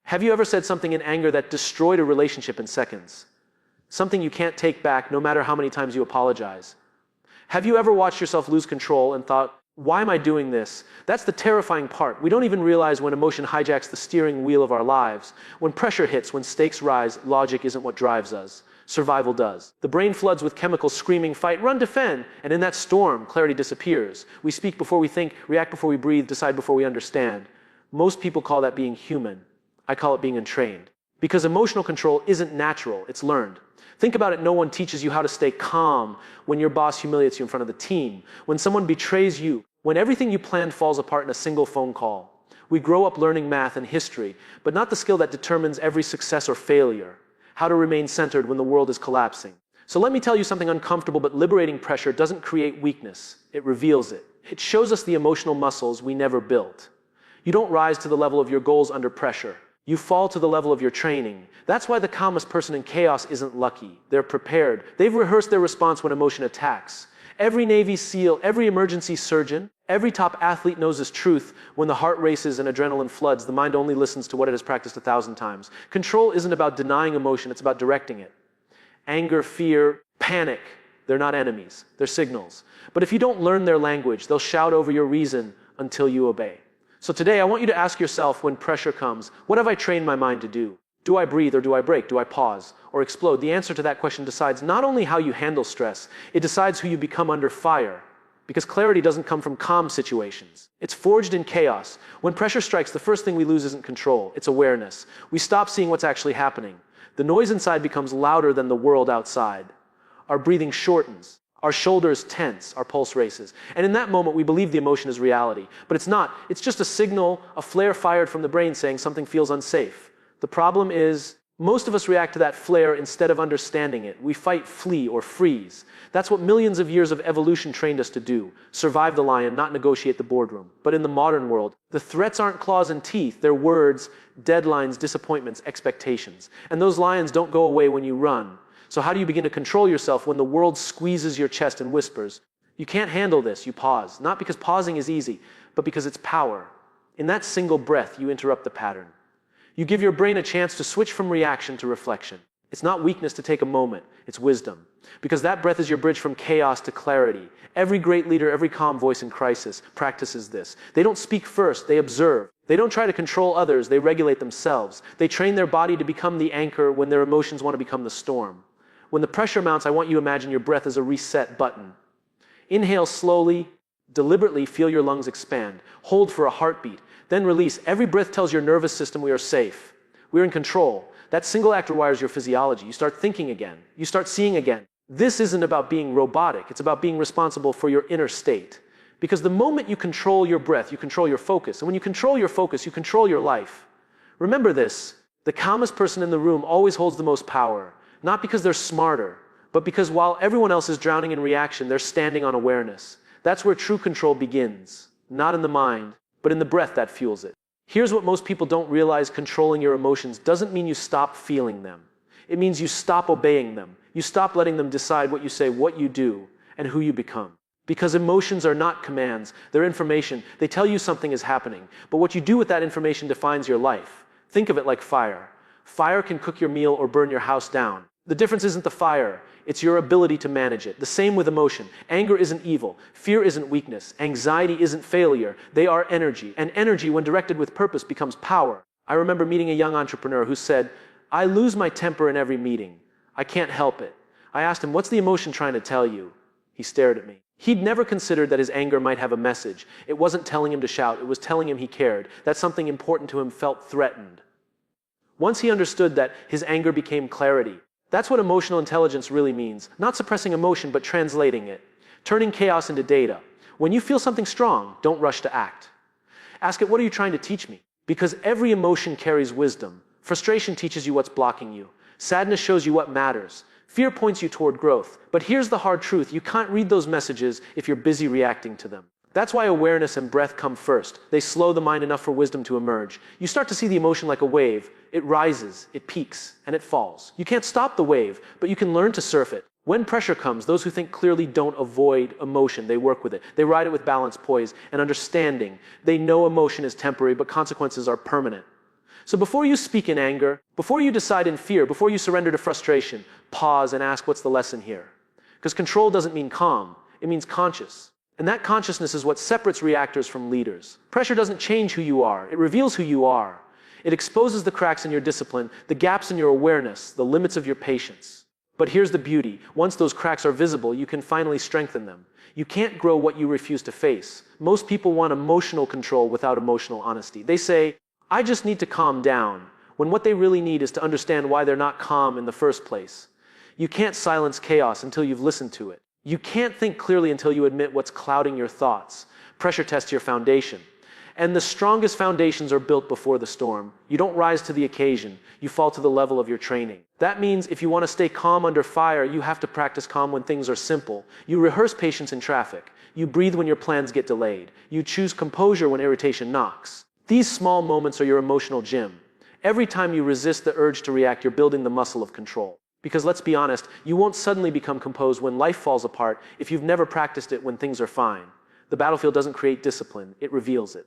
Have you ever said something in anger that destroyed a relationship in seconds? Something you can't take back no matter how many times you apologize? Have you ever watched yourself lose control and thought, why am I doing this? That's the terrifying part. We don't even realize when emotion hijacks the steering wheel of our lives. When pressure hits, when stakes rise, logic isn't what drives us. Survival does. The brain floods with chemicals screaming, fight, run, defend. And in that storm, clarity disappears. We speak before we think, react before we breathe, decide before we understand. Most people call that being human. I call it being untrained. Because emotional control isn't natural, it's learned. Think about it, no one teaches you how to stay calm when your boss humiliates you in front of the team, when someone betrays you, when everything you planned falls apart in a single phone call. We grow up learning math and history, but not the skill that determines every success or failure. How to remain centered when the world is collapsing. So let me tell you something uncomfortable but liberating. Pressure doesn't create weakness, it reveals it. It shows us the emotional muscles we never built. You don't rise to the level of your goals under pressure. You fall to the level of your training. That's why the calmest person in chaos isn't lucky. They're prepared. They've rehearsed their response when emotion attacks. Every Navy SEAL, every emergency surgeon, every top athlete knows this truth. When the heart races and adrenaline floods, the mind only listens to what it has practiced 1,000 times. Control isn't about denying emotion, it's about directing it. Anger, fear, panic, they're not enemies, they're signals. But if you don't learn their language, they'll shout over your reason until you obey. So today, I want you to ask yourself when pressure comes, what have I trained my mind to do? Do I breathe or do I break? Do I pause or explode? The answer to that question decides not only how you handle stress, it decides who you become under fire. Because clarity doesn't come from calm situations. It's forged in chaos. When pressure strikes, the first thing we lose isn't control, it's awareness. We stop seeing what's actually happening. The noise inside becomes louder than the world outside. Our breathing shortens. Our shoulders tense, our pulse races. And in that moment, we believe the emotion is reality. But it's not. It's just a signal, a flare fired from the brain saying something feels unsafe. The problem is, most of us react to that flare instead of understanding it. We fight, flee, or freeze. That's what millions of years of evolution trained us to do. Survive the lion, not negotiate the boardroom. But in the modern world, the threats aren't claws and teeth. They're words, deadlines, disappointments, expectations. And those lions don't go away when you run. So how do you begin to control yourself when the world squeezes your chest and whispers, you can't handle this, you pause. Not because pausing is easy, but because it's power. In that single breath, you interrupt the pattern. You give your brain a chance to switch from reaction to reflection. It's not weakness to take a moment, it's wisdom. Because that breath is your bridge from chaos to clarity. Every great leader, every calm voice in crisis practices this. They don't speak first, they observe. They don't try to control others, they regulate themselves. They train their body to become the anchor when their emotions want to become the storm. When the pressure mounts, I want you to imagine your breath as a reset button. Inhale slowly, deliberately feel your lungs expand. Hold for a heartbeat, then release. Every breath tells your nervous system we are safe. We're in control. That single act rewires your physiology. You start thinking again. You start seeing again. This isn't about being robotic. It's about being responsible for your inner state. Because the moment you control your breath, you control your focus. And when you control your focus, you control your life. Remember this, the calmest person in the room always holds the most power. Not because they're smarter, but because while everyone else is drowning in reaction, they're standing on awareness. That's where true control begins. Not in the mind, but in the breath that fuels it. Here's what most people don't realize: controlling your emotions doesn't mean you stop feeling them. It means you stop obeying them. You stop letting them decide what you say, what you do, and who you become. Because emotions are not commands, they're information. They tell you something is happening, but what you do with that information defines your life. Think of it like fire. Fire can cook your meal or burn your house down. The difference isn't the fire, it's your ability to manage it. The same with emotion. Anger isn't evil. Fear isn't weakness. Anxiety isn't failure. They are energy. And energy, when directed with purpose, becomes power. I remember meeting a young entrepreneur who said, I lose my temper in every meeting. I can't help it. I asked him, what's the emotion trying to tell you? He stared at me. He'd never considered that his anger might have a message. It wasn't telling him to shout. It was telling him he cared. That something important to him felt threatened. Once he understood that, his anger became clarity. That's what emotional intelligence really means. Not suppressing emotion, but translating it. Turning chaos into data. When you feel something strong, don't rush to act. Ask it, what are you trying to teach me? Because every emotion carries wisdom. Frustration teaches you what's blocking you. Sadness shows you what matters. Fear points you toward growth. But here's the hard truth. You can't read those messages if you're busy reacting to them. That's why awareness and breath come first. They slow the mind enough for wisdom to emerge. You start to see the emotion like a wave. It rises, it peaks, and it falls. You can't stop the wave, but you can learn to surf it. When pressure comes, those who think clearly don't avoid emotion. They work with it. They ride it with balance, poise, and understanding. They know emotion is temporary, but consequences are permanent. So before you speak in anger, before you decide in fear, before you surrender to frustration, pause and ask, what's the lesson here? Because control doesn't mean calm, it means conscious. And that consciousness is what separates reactors from leaders. Pressure doesn't change who you are, it reveals who you are. It exposes the cracks in your discipline, the gaps in your awareness, the limits of your patience. But here's the beauty. Once those cracks are visible, you can finally strengthen them. You can't grow what you refuse to face. Most people want emotional control without emotional honesty. They say, I just need to calm down, when what they really need is to understand why they're not calm in the first place. You can't silence chaos until you've listened to it. You can't think clearly until you admit what's clouding your thoughts. Pressure tests your foundation. And the strongest foundations are built before the storm. You don't rise to the occasion, you fall to the level of your training. That means if you want to stay calm under fire, you have to practice calm when things are simple. You rehearse patience in traffic. You breathe when your plans get delayed. You choose composure when irritation knocks. These small moments are your emotional gym. Every time you resist the urge to react, you're building the muscle of control. Because let's be honest, you won't suddenly become composed when life falls apart if you've never practiced it when things are fine. The battlefield doesn't create discipline, it reveals it.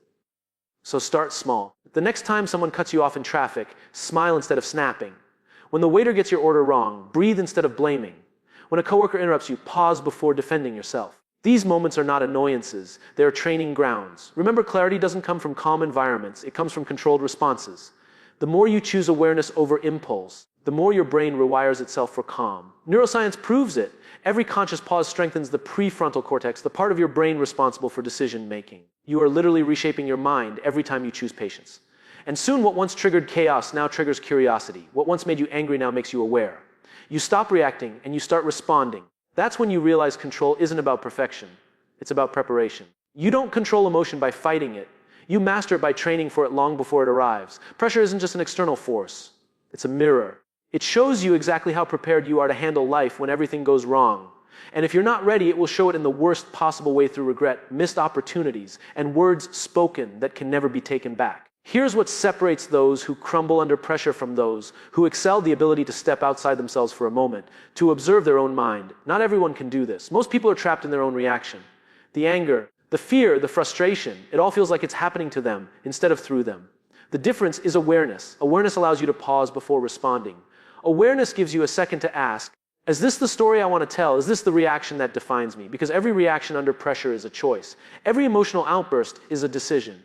So start small. The next time someone cuts you off in traffic, smile instead of snapping. When the waiter gets your order wrong, breathe instead of blaming. When a coworker interrupts you, pause before defending yourself. These moments are not annoyances, they are training grounds. Remember, clarity doesn't come from calm environments, it comes from controlled responses. The more you choose awareness over impulse, the more your brain rewires itself for calm. Neuroscience proves it. Every conscious pause strengthens the prefrontal cortex, the part of your brain responsible for decision making. You are literally reshaping your mind every time you choose patience. And soon what once triggered chaos now triggers curiosity. What once made you angry now makes you aware. You stop reacting and you start responding. That's when you realize control isn't about perfection. It's about preparation. You don't control emotion by fighting it. You master it by training for it long before it arrives. Pressure isn't just an external force. It's a mirror. It shows you exactly how prepared you are to handle life when everything goes wrong. And if you're not ready, it will show it in the worst possible way through regret, missed opportunities, and words spoken that can never be taken back. Here's what separates those who crumble under pressure from those who excel: the ability to step outside themselves for a moment, to observe their own mind. Not everyone can do this. Most people are trapped in their own reaction. The anger, the fear, the frustration, it all feels like it's happening to them instead of through them. The difference is awareness. Awareness allows you to pause before responding. Awareness gives you a second to ask, is this the story I want to tell? Is this the reaction that defines me? Because every reaction under pressure is a choice. Every emotional outburst is a decision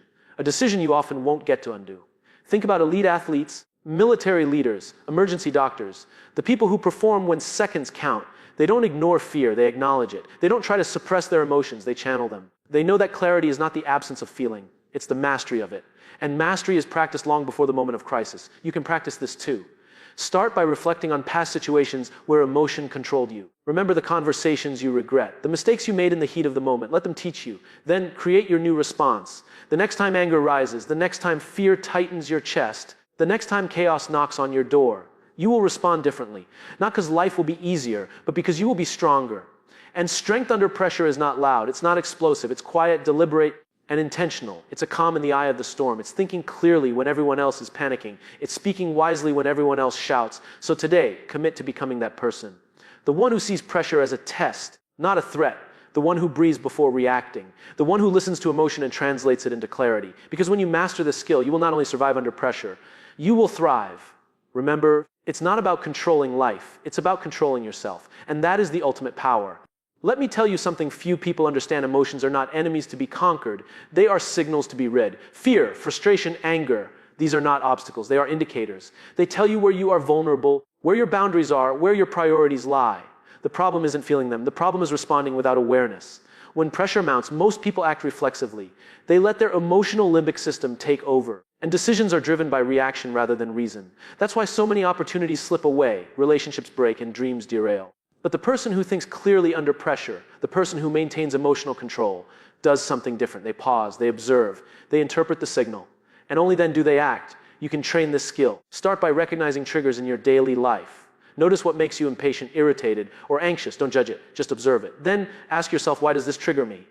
you often won't get to undo. Think about elite athletes, military leaders, emergency doctors, the people who perform when seconds count. They don't ignore fear, they acknowledge it. They don't try to suppress their emotions, they channel them. They know that clarity is not the absence of feeling, it's the mastery of it. And mastery is practiced long before the moment of crisis. You can practice this too. Start by reflecting on past situations where emotion controlled you. Remember the conversations you regret, the mistakes you made in the heat of the moment. Let them teach you. Then create your new response. The next time anger rises, the next time fear tightens your chest, the next time chaos knocks on your door, you will respond differently. Not because life will be easier, but because you will be stronger. And strength under pressure is not loud, it's not explosive, it's quiet, deliberate, and intentional. It's a calm in the eye of the storm. It's thinking clearly when everyone else is panicking. It's speaking wisely when everyone else shouts. So today, commit to becoming that person. The one who sees pressure as a test, not a threat. The one who breathes before reacting. The one who listens to emotion and translates it into clarity. Because when you master this skill, you will not only survive under pressure, you will thrive. Remember, it's not about controlling life. It's about controlling yourself. And that is the ultimate power. Let me tell you something few people understand. Emotions are not enemies to be conquered. They are signals to be read. Fear, frustration, anger, these are not obstacles. They are indicators. They tell you where you are vulnerable, where your boundaries are, where your priorities lie. The problem isn't feeling them. The problem is responding without awareness. When pressure mounts, most people act reflexively. They let their emotional limbic system take over. And decisions are driven by reaction rather than reason. That's why so many opportunities slip away, relationships break, and dreams derail. But the person who thinks clearly under pressure, the person who maintains emotional control, does something different. They pause, they observe, they interpret the signal, and only then do they act. You can train this skill. Start by recognizing triggers in your daily life. Notice what makes you impatient, irritated, or anxious. Don't judge it, just observe it. Then ask yourself, why does this trigger me?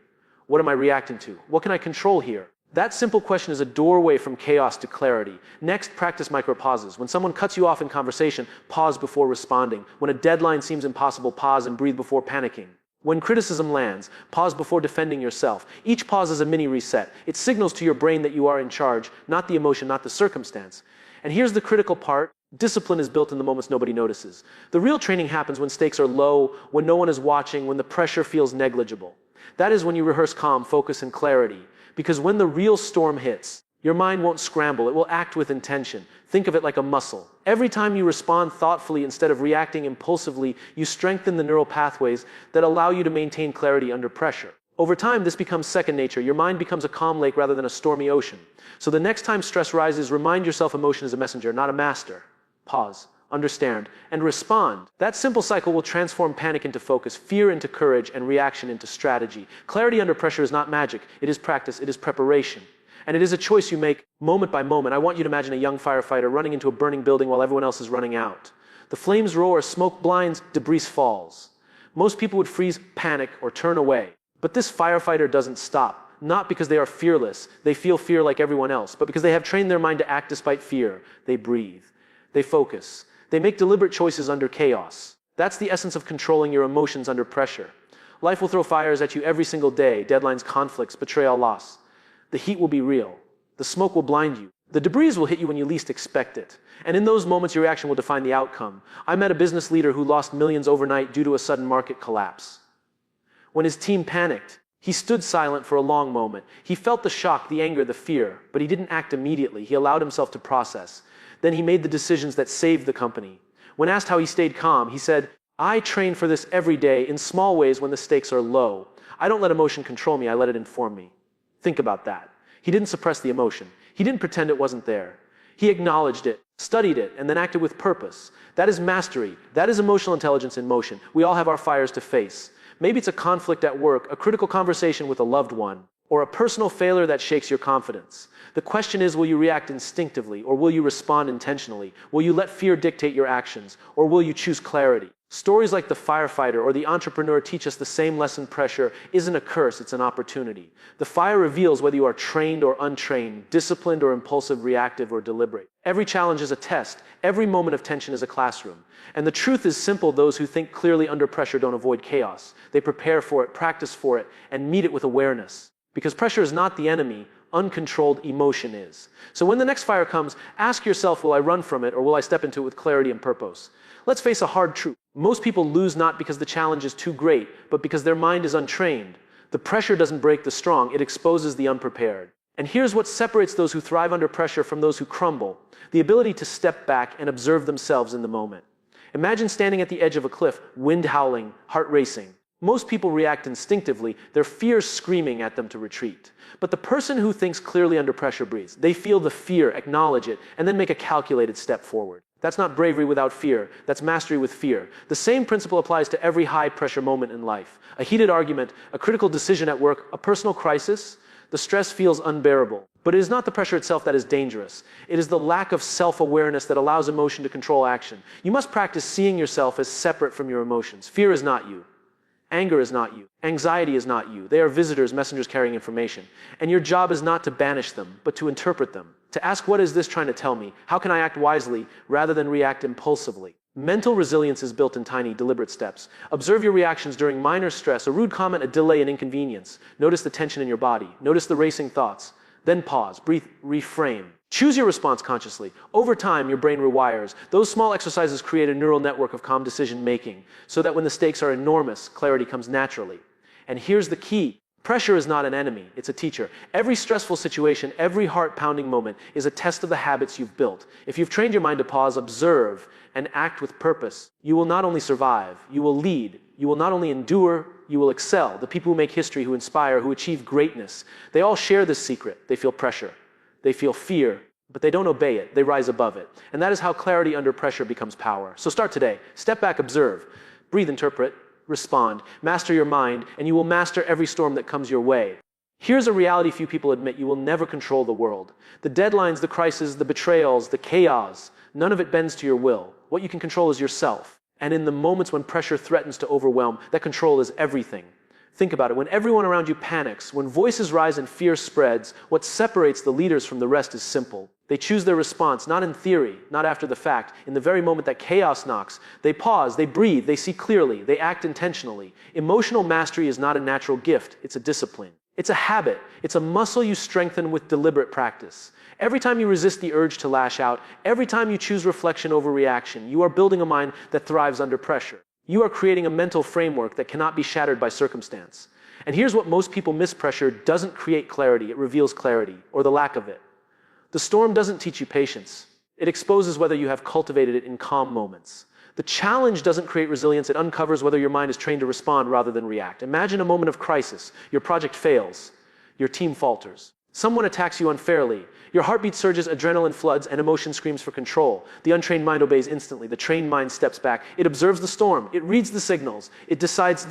What am I reacting to? What can I control here? That simple question is a doorway from chaos to clarity. Next, practice micropauses. When someone cuts you off in conversation, pause before responding. When a deadline seems impossible, pause and breathe before panicking. When criticism lands, pause before defending yourself. Each pause is a mini reset. It signals to your brain that you are in charge, not the emotion, not the circumstance. And here's the critical part. Discipline is built in the moments nobody notices. The real training happens when stakes are low, when no one is watching, when the pressure feels negligible. That is when you rehearse calm, focus, and clarity. Because when the real storm hits, your mind won't scramble, it will act with intention. Think of it like a muscle. Every time you respond thoughtfully instead of reacting impulsively, you strengthen the neural pathways that allow you to maintain clarity under pressure. Over time, this becomes second nature. Your mind becomes a calm lake rather than a stormy ocean. So the next time stress rises, remind yourself emotion is a messenger, not a master. Pause, understand, and respond. That simple cycle will transform panic into focus, fear into courage, and reaction into strategy. Clarity under pressure is not magic. It is practice. It is preparation. And it is a choice you make moment by moment. I want you to imagine a young firefighter running into a burning building while everyone else is running out. The flames roar, smoke blinds, debris falls. Most people would freeze, panic, or turn away. But this firefighter doesn't stop. Not because they are fearless. They feel fear like everyone else. But because they have trained their mind to act despite fear. They breathe. They focus. They make deliberate choices under chaos. That's the essence of controlling your emotions under pressure. Life will throw fires at you every single day. Deadlines, conflicts, betrayal, loss. The heat will be real. The smoke will blind you. The debris will hit you when you least expect it. And in those moments, your reaction will define the outcome. I met a business leader who lost millions overnight due to a sudden market collapse. When his team panicked, he stood silent for a long moment. He felt the shock, the anger, the fear, but he didn't act immediately. He allowed himself to process. Then he made the decisions that saved the company. When asked how he stayed calm, he said, I train for this every day in small ways when the stakes are low. I don't let emotion control me, I let it inform me. Think about that. He didn't suppress the emotion. He didn't pretend it wasn't there. He acknowledged it, studied it, and then acted with purpose. That is mastery. That is emotional intelligence in motion. We all have our fires to face. Maybe it's a conflict at work, a critical conversation with a loved one, or a personal failure that shakes your confidence. The question is, will you react instinctively, or will you respond intentionally? Will you let fear dictate your actions, or will you choose clarity? Stories like the firefighter or the entrepreneur teach us the same lesson. Pressure isn't a curse, it's an opportunity. The fire reveals whether you are trained or untrained, disciplined or impulsive, reactive or deliberate. Every challenge is a test. Every moment of tension is a classroom. And the truth is simple. Those who think clearly under pressure don't avoid chaos. They prepare for it, practice for it, and meet it with awareness. Because pressure is not the enemy, uncontrolled emotion is. So when the next fire comes, ask yourself, will I run from it or will I step into it with clarity and purpose? Let's face a hard truth. Most people lose not because the challenge is too great, but because their mind is untrained. The pressure doesn't break the strong, it exposes the unprepared. And here's what separates those who thrive under pressure from those who crumble: the ability to step back and observe themselves in the moment. Imagine standing at the edge of a cliff, wind howling, heart racing. Most people react instinctively, their fears screaming at them to retreat. But the person who thinks clearly under pressure breathes. They feel the fear, acknowledge it, and then make a calculated step forward. That's not bravery without fear. That's mastery with fear. The same principle applies to every high-pressure moment in life. A heated argument, a critical decision at work, a personal crisis. The stress feels unbearable. But it is not the pressure itself that is dangerous. It is the lack of self-awareness that allows emotion to control action. You must practice seeing yourself as separate from your emotions. Fear is not you. Anger is not you. Anxiety is not you. They are visitors, messengers carrying information. And your job is not to banish them, but to interpret them. To ask, what is this trying to tell me? How can I act wisely rather than react impulsively? Mental resilience is built in tiny, deliberate steps. Observe your reactions during minor stress, a rude comment, a delay, an inconvenience. Notice the tension in your body. Notice the racing thoughts. Then pause, breathe, reframe. Choose your response consciously. Over time, your brain rewires. Those small exercises create a neural network of calm decision-making, so that when the stakes are enormous, clarity comes naturally. And here's the key. Pressure is not an enemy, it's a teacher. Every stressful situation, every heart-pounding moment is a test of the habits you've built. If you've trained your mind to pause, observe, and act with purpose, you will not only survive, you will lead. You will not only endure, you will excel. The people who make history, who inspire, who achieve greatness, they all share this secret. They feel pressure. They feel fear, but they don't obey it. They rise above it. And that is how clarity under pressure becomes power. So start today. Step back, observe, breathe, interpret, respond, master your mind, and you will master every storm that comes your way. Here's a reality few people admit: you will never control the world. The deadlines, the crises, the betrayals, the chaos, none of it bends to your will. What you can control is yourself. And in the moments when pressure threatens to overwhelm, that control is everything. Think about it. When everyone around you panics, when voices rise and fear spreads, what separates the leaders from the rest is simple. They choose their response, not in theory, not after the fact. In the very moment that chaos knocks, they pause, they breathe, they see clearly, they act intentionally. Emotional mastery is not a natural gift, it's a discipline. It's a habit. It's a muscle you strengthen with deliberate practice. Every time you resist the urge to lash out, every time you choose reflection over reaction, you are building a mind that thrives under pressure. You are creating a mental framework that cannot be shattered by circumstance. And here's what most people miss: pressure doesn't create clarity, it reveals clarity, or the lack of it. The storm doesn't teach you patience. It exposes whether you have cultivated it in calm moments. The challenge doesn't create resilience, it uncovers whether your mind is trained to respond rather than react. Imagine a moment of crisis. Your project fails. Your team falters. Someone attacks you unfairly. Your heartbeat surges, adrenaline floods, and emotion screams for control. The untrained mind obeys instantly. The trained mind steps back. It observes the storm. It reads the signals. It decides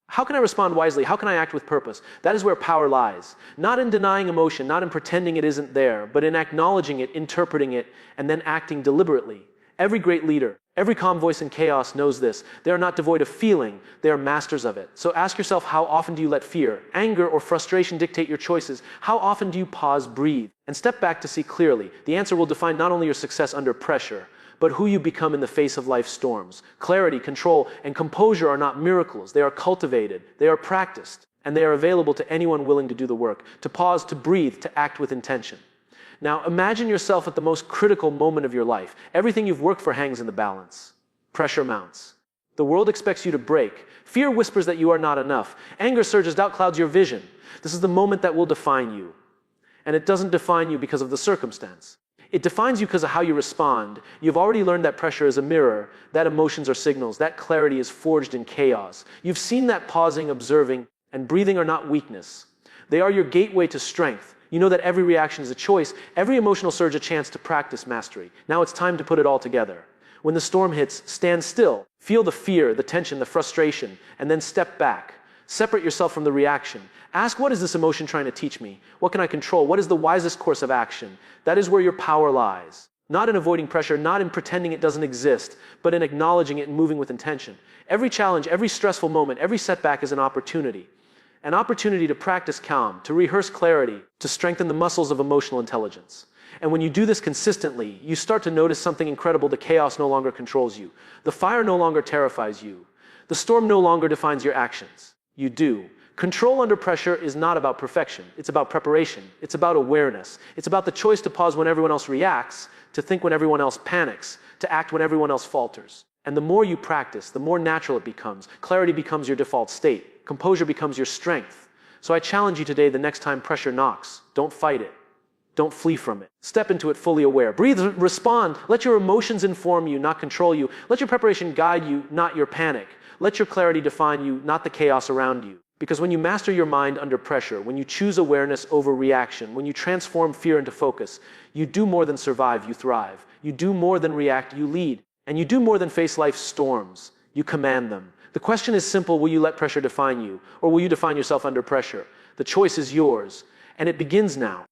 how can I respond wisely? How can I act with purpose? That is where power lies. Not in denying emotion, not in pretending it isn't there, but in acknowledging it, interpreting it, and then acting deliberately. Every great leader, every calm voice in chaos knows this. They are not devoid of feeling, they are masters of it. So ask yourself, how often do you let fear, anger, or frustration dictate your choices? How often do you pause, breathe, and step back to see clearly? The answer will define not only your success under pressure, but who you become in the face of life's storms. Clarity, control, and composure are not miracles. They are cultivated, they are practiced, and they are available to anyone willing to do the work, to pause, to breathe, to act with intention. Now imagine yourself at the most critical moment of your life. Everything you've worked for hangs in the balance. Pressure mounts. The world expects you to break. Fear whispers that you are not enough. Anger surges, doubt clouds your vision. This is the moment that will define you. And it doesn't define you because of the circumstance. It defines you because of how you respond. You've already learned that pressure is a mirror, that emotions are signals, that clarity is forged in chaos. You've seen that pausing, observing, and breathing are not weakness. They are your gateway to strength. You know that every reaction is a choice, every emotional surge a chance to practice mastery. Now it's time to put it all together. When the storm hits, stand still. Feel the fear, the tension, the frustration, and then step back. Separate yourself from the reaction. Ask, what is this emotion trying to teach me? What can I control? What is the wisest course of action? That is where your power lies. Not in avoiding pressure, not in pretending it doesn't exist, but in acknowledging it and moving with intention. Every challenge, every stressful moment, every setback is an opportunity. An opportunity to practice calm, to rehearse clarity, to strengthen the muscles of emotional intelligence. And when you do this consistently, you start to notice something incredible. The chaos no longer controls you. The fire no longer terrifies you. The storm no longer defines your actions. You do. Control under pressure is not about perfection. It's about preparation. It's about awareness. It's about the choice to pause when everyone else reacts, to think when everyone else panics, to act when everyone else falters. And the more you practice, the more natural it becomes. Clarity becomes your default state. Composure becomes your strength. So I challenge you today, the next time pressure knocks, don't fight it. Don't flee from it. Step into it fully aware. Breathe, respond. Let your emotions inform you, not control you. Let your preparation guide you, not your panic. Let your clarity define you, not the chaos around you. Because when you master your mind under pressure, when you choose awareness over reaction, when you transform fear into focus, you do more than survive, you thrive. You do more than react, you lead. And you do more than face life's storms, you command them. The question is simple: will you let pressure define you, or will you define yourself under pressure? The choice is yours, and it begins now.